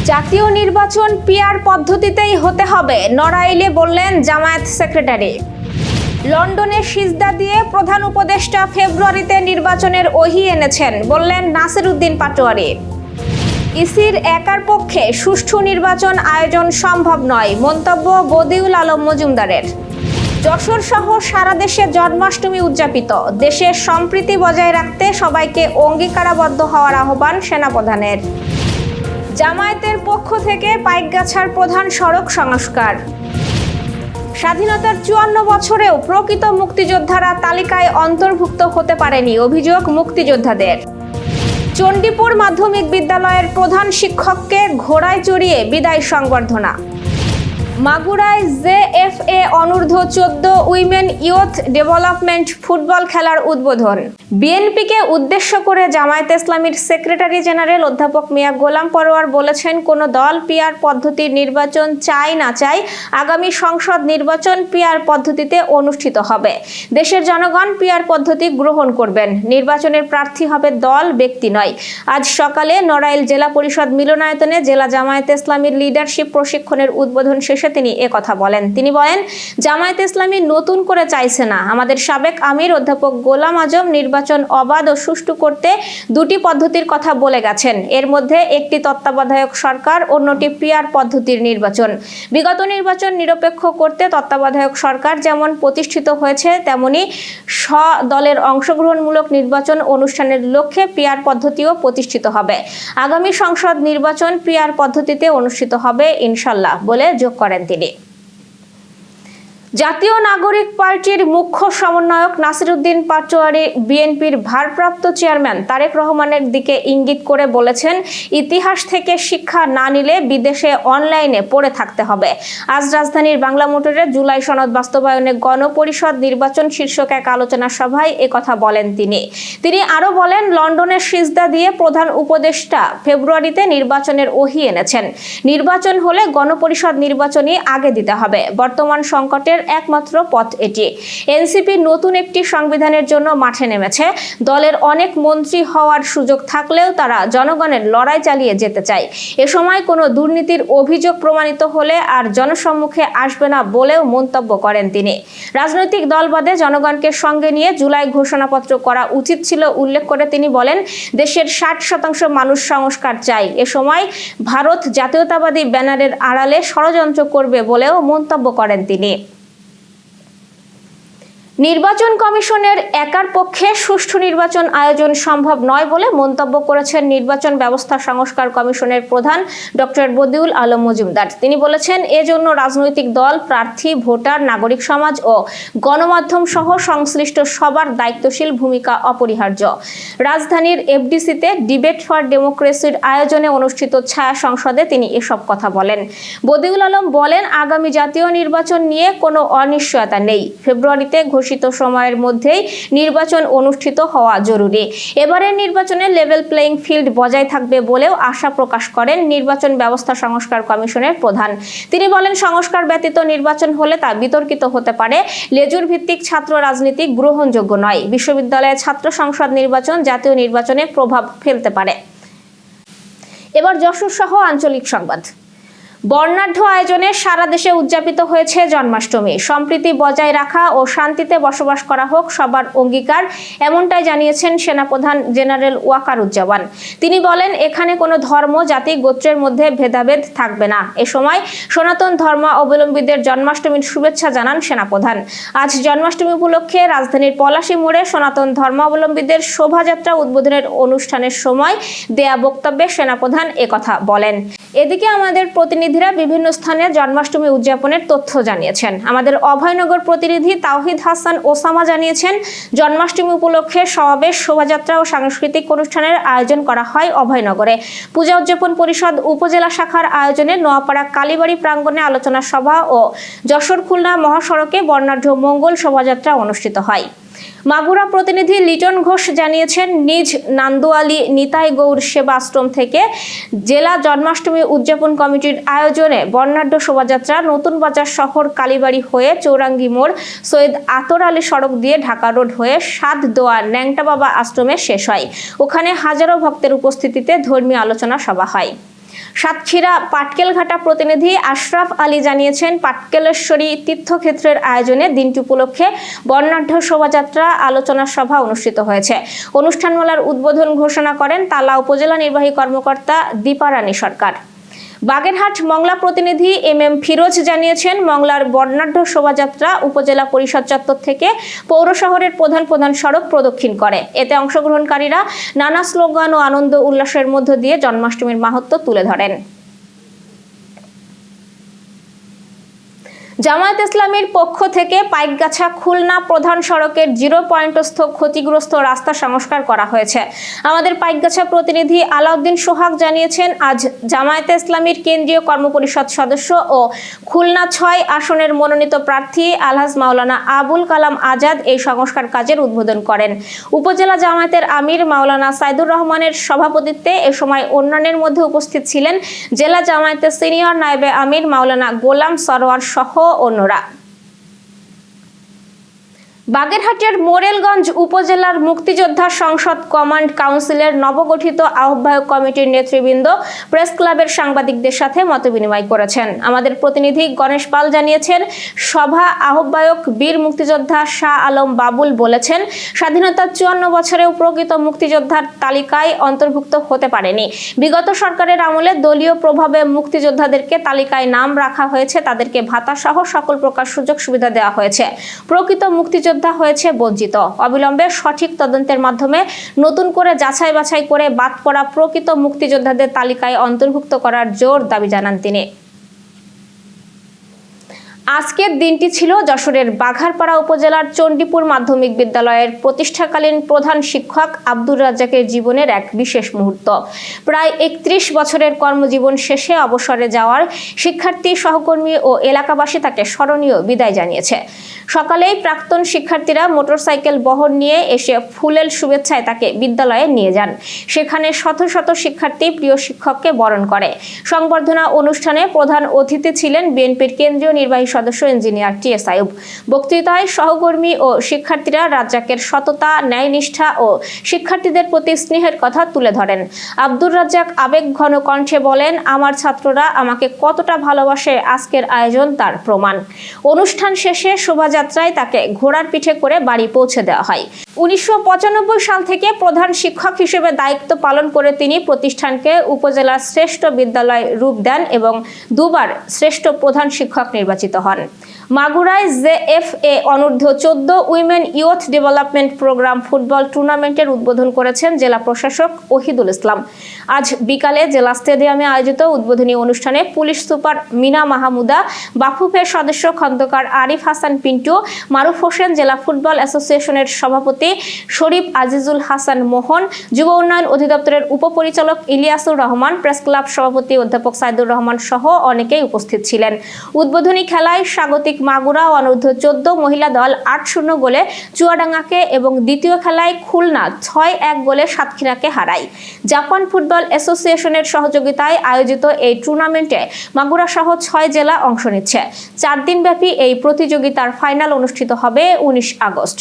জাতীয় নির্বাচন পিআর পদ্ধতিতেই হতে হবে, নড়াইলে বললেন জামায়াত সেক্রেটারি। লন্ডনে সিজদা দিয়ে প্রধান উপদেষ্টা ফেব্রুয়ারিতে নির্বাচনের ওহী এনেছেন, বললেন নাসির উদ্দিন পাটোয়ারি। ইসির একার পক্ষে সুষ্ঠু নির্বাচন আয়োজন সম্ভব নয়, মন্তব্য বদিউল আলম মজুমদারের। যশোর সহ সারা দেশে জন্মাষ্টমী উদযাপিত, দেশের সম্প্রীতি বজায় রাখতে সবাইকে অঙ্গীকারাবদ্ধ হওয়ার আহ্বান সেনাপ্রধানের। জামায়াতের পক্ষ থেকে পাইকগাছার প্রধান সড়ক সংস্কার। স্বাধীনতার 54 বছরেও প্রকৃত মুক্তিযোদ্ধারা তালিকায় অন্তর্ভুক্ত হতে পারেনি, অভিযোগ মুক্তিযোদ্ধাদের। চণ্ডীপুর মাধ্যমিক বিদ্যালয়ের প্রধান শিক্ষককে ঘোড়ায় চড়িয়ে বিদায় সংবর্ধনা। মাগুরায় জেএফএ অনূর্ধ্ব 14 উইমেন ইয়ুথ ডেভেলপমেন্ট ফুটবল খেলার উদ্বোধন। বিএনপিকে উদ্দেশ্য করে জামায়াতে ইসলামীর সেক্রেটারি জেনারেল অধ্যাপক মিয়া গোলাম পরোয়ার বলেছেন, কোন দল পিআর পদ্ধতির নির্বাচন চাই না চাই, আগামী সংসদ নির্বাচন পিআর পদ্ধতিতে অনুষ্ঠিত হবে। দেশের জনগণ পিআর পদ্ধতি গ্রহণ করবেন। নির্বাচনের প্রার্থী হবে দল, ব্যক্তি নয়। আজ সকালে নড়াইল জেলা পরিষদ মিলনায়তনে জেলা জামায়াতে ইসলামীর লিডারশিপ প্রশিক্ষণের উদ্বোধন শেষে তিনি একথা বলেন। তিনি বলেন, জামায়াতে ইসলামী নতুন করে চাইছে না। আমাদের সাবেক আমির অধ্যাপক গোলাম আজম নির্বাচন অবাধ ও সুষ্ঠু করতে দুটি পদ্ধতির কথা বলে গেছেন। এর মধ্যে একটি তত্ত্বাবধায়ক সরকার, অন্যটি পিআর পদ্ধতির নির্বাচন। বিগত নির্বাচন নিরপেক্ষ করতে তত্ত্বাবধায়ক সরকার যেমন প্রতিষ্ঠিত হয়েছে, তেমনি দলের অংশগ্রহণমূলক নির্বাচন অনুষ্ঠানের লক্ষ্যে পিআর পদ্ধতিও প্রতিষ্ঠিত হবে। আগামী সংসদ নির্বাচন পিআর পদ্ধতিতে অনুষ্ঠিত হবে ইনশাল্লাহ বলে যোগ করেন তিনি। জাতীয় নাগরিক পার্টির মুখ্য সমন্বয়ক নাসির উদ্দিন পাটোয়ারি বিএনপির ভারপ্রাপ্ত চেয়ারম্যান তারেক রহমানের দিকে ইঙ্গিত করে বলেছেন, ইতিহাস থেকে শিক্ষা না নিলে বিদেশে অনলাইনে পড়ে থাকতে হবে। আজ রাজধানীর বাংলা মোটরে জুলাই সনদ বাস্তবায়নে গণপরিষদ নির্বাচন শীর্ষক এক আলোচনা সভায় একথা বলেন তিনি আরো বলেন, লন্ডনের সিজদা দিয়ে প্রধান উপদেষ্টা ফেব্রুয়ারিতে নির্বাচনের ওহী এনেছেন। নির্বাচন হলে গণপরিষদ নির্বাচনই আগে দিতে হবে। বর্তমান সংকটের একমাত্র পথ এটি। এনসিপি নতুন একটি সংবিধানের জন্য মাঠে নেমেছে। দলের অনেক মন্ত্রী হওয়ার সুযোগ থাকলেও তারা জনগণের লড়াই চালিয়ে যেতে চায়। এ সময় কোনো দুর্নীতির অভিযোগ প্রমাণিত হলে আর জনসম্মুখে আসবে না বলেও মন্তব্য করেন তিনি। রাজনৈতিক দল বাদে জনগণকে সঙ্গে নিয়ে জুলাই ঘোষণাপত্র করা উচিত ছিল উল্লেখ করে তিনি বলেন, দেশের 60% মানুষ সংস্কার চায়। এ সময় ভারত জাতীয়তাবাদী ব্যানারের আড়ালে ষড়যন্ত্র করবে বলেও মন্তব্য করেন তিনি। নির্বাচন কমিশনের একার পক্ষে সুষ্ঠু নির্বাচন আয়োজন সম্ভব নয় বলে মন্তব্য করেছেন নির্বাচন ব্যবস্থা সংস্কার কমিশনের প্রধান ডক্টর বদিউল আলম মজুমদার। তিনি বলেছেন, এজন্য রাজনৈতিক দল, প্রার্থী, ভোটার, নাগরিক সমাজ ও গণমাধ্যম সহ সংশ্লিষ্ট সবার দায়িত্বশীল ভূমিকা অপরিহার্য। রাজধানীর এফডিসিতে ডিবেট ফর ডেমোক্রেসির আয়োজনে অনুষ্ঠিত ছায়া সংসদে তিনি এসব কথা বলেন। বদিউল আলম বলেন, আগামী জাতীয় নির্বাচন নিয়ে কোনো অনিশ্চয়তা নেই। ফেব্রুয়ারিতে ঘোষিত সময়ের মধ্যেই নির্বাচন অনুষ্ঠিত হওয়া জরুরি। এবারের নির্বাচনে লেভেল প্লেইং ফিল্ড বজায় থাকবে বলেও আশা প্রকাশ করেন নির্বাচন ব্যবস্থা সংস্কার কমিশনের প্রধান। তিনি বলেন, সংস্কার ব্যতীত নির্বাচন হলে তা বিতর্কিত হতে পারে। লেজুর ভিত্তিক ছাত্র রাজনীতি গ্রহণযোগ্য নয়। বিশ্ববিদ্যালয়ে ছাত্র সংসদ নির্বাচন জাতীয় নির্বাচনে প্রভাব ফেলতে পারে। এবার যশোর সহ আঞ্চলিক সংবাদ। বর্ণাঢ্য আয়োজনে সারা দেশে উদযাপিত হয়েছে জন্মাষ্টমী। সম্প্রীতি বজায় রাখা ও শান্তিতে বসবাস করা হোক সবার অঙ্গীকার, এমনটাই জানিয়েছেন সেনাপ্রধান জেনারেল ওয়াকারুজ্জামান। তিনি বলেন, এখানে কোনো ধর্ম, জাতি, গোত্রের মধ্যে ভেদাভেদ থাকবে না। এ সময় সনাতন ধর্মাবলম্বীদের জন্মাষ্টমীর শুভেচ্ছা জানান সেনাপ্রধান। আজ জন্মাষ্টমী উপলক্ষে রাজধানীর পলাশী মোড়ে সনাতন ধর্মাবলম্বীদের শোভাযাত্রা উদ্বোধনের অনুষ্ঠানের সময় দেয়া বক্তব্যে সেনাপ্রধান একথা বলেন। এদিকে আমাদের প্রতিনিধিরা বিভিন্ন স্থানে জন্মাষ্টমী উদযাপনের তথ্য জানিয়েছেন। আমাদের অভয়নগর প্রতিনিধি তাওহিদ হাসান ওসামা জানিয়েছেন, জন্মাষ্টমী উপলক্ষে সমাবেশ, শোভাযাত্রা ও সাংস্কৃতিক অনুষ্ঠানের আয়োজন করা হয় অভয়নগরে। পূজা উদযাপন পরিষদ উপজেলা শাখার আয়োজনে নোয়াপাড়া কালীবাড়ি প্রাঙ্গণে আলোচনা সভা ও যশোর খুলনা মহাসড়কে বর্ণাঢ্য মঙ্গল শোভাযাত্রা অনুষ্ঠিত হয়। মাগুরা প্রতিনিধি লিটন ঘোষ জানিয়েছেন, নিজ নান্দুয়ালী নিতাই গৌর সেবা আশ্রম থেকে জেলা জন্মাষ্টমী উদযাপন কমিটির আয়োজনে বর্ণাঢ্য শোভাযাত্রা নতুন বাজার শহর কালীবাড়ি হয়ে চৌরাঙ্গি মোড়, সৈয়দ আতর আলী সড়ক দিয়ে ঢাকা রোড হয়ে সাত দোয়া ন্যাংটা বাবা আশ্রমে শেষ হয়। ওখানে হাজারো ভক্তের উপস্থিতিতে ধর্মীয় আলোচনা সভা হয়। সাতক্ষীরা পাটকেলঘাটা প্রতিনিধি আশরাফ আলী জানিয়েছেন, পাটকেলেশ্বরী তীর্থক্ষেত্রের আয়োজনে দিনটি উপলক্ষে বর্ণাঢ্য শোভাযাত্রা, আলোচনা সভা অনুষ্ঠিত হয়েছে। অনুষ্ঠানমালার উদ্বোধন ঘোষণা করেন তালা উপজেলা নির্বাহী কর্মকর্তা দীপারানী সরকার। বাগেরহাট মংলা প্রতিনিধি এম ফিরোজ জানিয়েছেন, মংলার বর্ণাঢ্য শোভাযাত্রা উপজেলা পরিষদ চত্বর থেকে পৌর শহরের প্রধান প্রধান সড়ক প্রদক্ষিণ করে। এতে অংশগ্রহণকারীরা নানা স্লোগান ও আনন্দ উল্লাসের মধ্য দিয়ে জন্মাষ্টমীর মাহাত্ম্য তুলে ধরেন। জামায়াত ইসলামীর পক্ষ থেকে পাইকগাছা খুলনা প্রধান সড়কের 0 পয়েন্টস্থ ক্ষতিগ্রস্ত রাস্তা সংস্কার করা হয়েছে। আমাদের পাইকগাছা প্রতিনিধি আলাউদ্দিন সোহাগ জানিয়েছেন, আজ জামায়াত ইসলামীর কেন্দ্রীয় কর্মপরিষদ সদস্য ও খুলনা 6 আসনের মনোনীত প্রার্থী আলহাজ মাওলানা আবুল কালাম আজাদ এই সংস্কার কাজের উদ্বোধন করেন। উপজেলা জামায়াতের আমির মাওলানা সাইদুর রহমানের সভাপতিত্বে এ সময় অন্যান্যের মধ্যে উপস্থিত ছিলেন জেলা জামায়াতের সিনিয়র নায়েবে আমির মাওলানা গোলাম সরোয়ার সহ অন্যরা। বাগেরহাটের মোরেলগঞ্জ উপজেলার মুক্তিযোদ্ধা সংসদ কমান্ড কাউন্সিলের নবগঠিত আহ্বায়ক কমিটির নেতৃবৃন্দ প্রেস ক্লাবের সাংবাদিকদের সাথে মতবিনিময় করেছেন। আমাদের প্রতিনিধি গণেশ পাল জানিয়েছেন, সভা আহ্বায়ক বীর মুক্তিযোদ্ধা শাহ আলম বাবুল বলেছেন, স্বাধীনতার 54 বছরেও প্রকৃত মুক্তিযোদ্ধার তালিকায় অন্তর্ভুক্ত হতে পারেনি। বিগত সরকারের আমলে দলীয় প্রভাবে মুক্তিযোদ্ধাদেরকে তালিকায় নাম রাখা হয়েছে, তাদেরকে ভাতা সহ সকল প্রকার সুযোগ সুবিধা দেওয়া হয়েছে। প্রকৃত মুক্তিযোদ্ধা হয়েছে বঞ্চিত। অবিলম্বে সঠিক তদন্তের মাধ্যমে নতুন করে যাচাই বাছাই করে বাদ পড়া প্রকৃত মুক্তিযোদ্ধাদের তালিকায় অন্তর্ভুক্ত করার জোর দাবি জানান তিনি। আজকের দিনটি ছিল যশোরের বাঘারপাড়া উপজেলার চণ্ডীপুর মাধ্যমিক বিদ্যালয়ের প্রতিষ্ঠাকালীন প্রধান শিক্ষক আব্দুর রাজ্জাকের জীবনের এক বিশেষ মুহূর্ত। প্রায় 31 বছরের কর্মজীবন শেষে অবসরে যাওয়ার শিক্ষার্থী, সহকর্মী ও এলাকাবাসী তাকে স্মরণীয় বিদায় জানিয়েছে। সকালেই প্রাক্তন শিক্ষার্থীরা মোটরসাইকেল বহন নিয়ে এসে ফুলেল শুভেচ্ছায় তাকে বিদ্যালয়ে নিয়ে যান। সেখানে শত শত শিক্ষার্থী প্রিয় শিক্ষককে বরণ করে। সংবর্ধনা অনুষ্ঠানে প্রধান অতিথি ছিলেন বিএনপির কেন্দ্রীয় নির্বাহী সদস্য ইঞ্জিনিয়ার টি.এস. আইয়ুব। বক্তৃতায় সহকর্মী ও শিক্ষার্থীরা রাজ্জাকের সততা, ন্যায়নিষ্ঠা ও শিক্ষার্থীদের প্রতি স্নেহের কথা তুলে ধরেন। আব্দুর রাজ্জাক আবেগঘন কণ্ঠে বলেন, আমার ছাত্ররা আমাকে কতটা ভালোবাসে, আজকের আয়োজন তার প্রমাণ। অনুষ্ঠান শেষে শোভাযাত্রায় তাকে ঘোড়ার পিঠে করে বাড়ি পৌঁছে দেওয়া হয়। 1995 সাল থেকে প্রধান শিক্ষক হিসেবে দায়িত্ব পালন করে তিনি প্রতিষ্ঠানকে উপজেলার শ্রেষ্ঠ বিদ্যালয় রূপ দেন এবং 2 বার শ্রেষ্ঠ প্রধান শিক্ষক নির্বাচিত হন। মাগুরায় জেএফএ অনূর্ধ্ব 14 women youth development programme football টুর্নামেন্টের উদ্বোধন করেছেন জেলা প্রশাসক ওহিদুল ইসলাম। আজ বিকালে জেলা স্টেডিয়ামে আয়োজিত উদ্বোধনী অনুষ্ঠানে পুলিশ সুপার মিনা মাহমুদা, বাফুফের সদস্য খন্দকার আরিফ হাসান পিন্টু, মারুফ হোসেন, জেলা ফুটবল অ্যাসোসিয়েশনের সভাপতি শরীফ আজিজুল হাসান মোহন, যুব উন্নয়ন অধিদপ্তরের উপপরিচালক ইলিয়াসুর রহমান, প্রেস ক্লাব সভাপতি অধ্যাপক সাইদুর রহমান সহ অনেকেই উপস্থিত ছিলেন। উদ্বোধনী খেলায় স্বাগতিক মাগুরা অনূর্ধ্ব 14 মহিলা দল 8-0 গোলে চুয়াডাঙ্গাকে এবং দ্বিতীয় খেলায় খুলনা 6-1 গোলে সাতক্ষীরাকে হারায়। জাপান ফুটবল অ্যাসোসিয়েশনের সহযোগিতায় আয়োজিত এই টুর্নামেন্টে মাগুরা সহ 6 জেলা অংশ নিচ্ছে। 4 দিনব্যাপী এই প্রতিযোগিতার ফাইনাল অনুষ্ঠিত হবে 19 আগস্ট।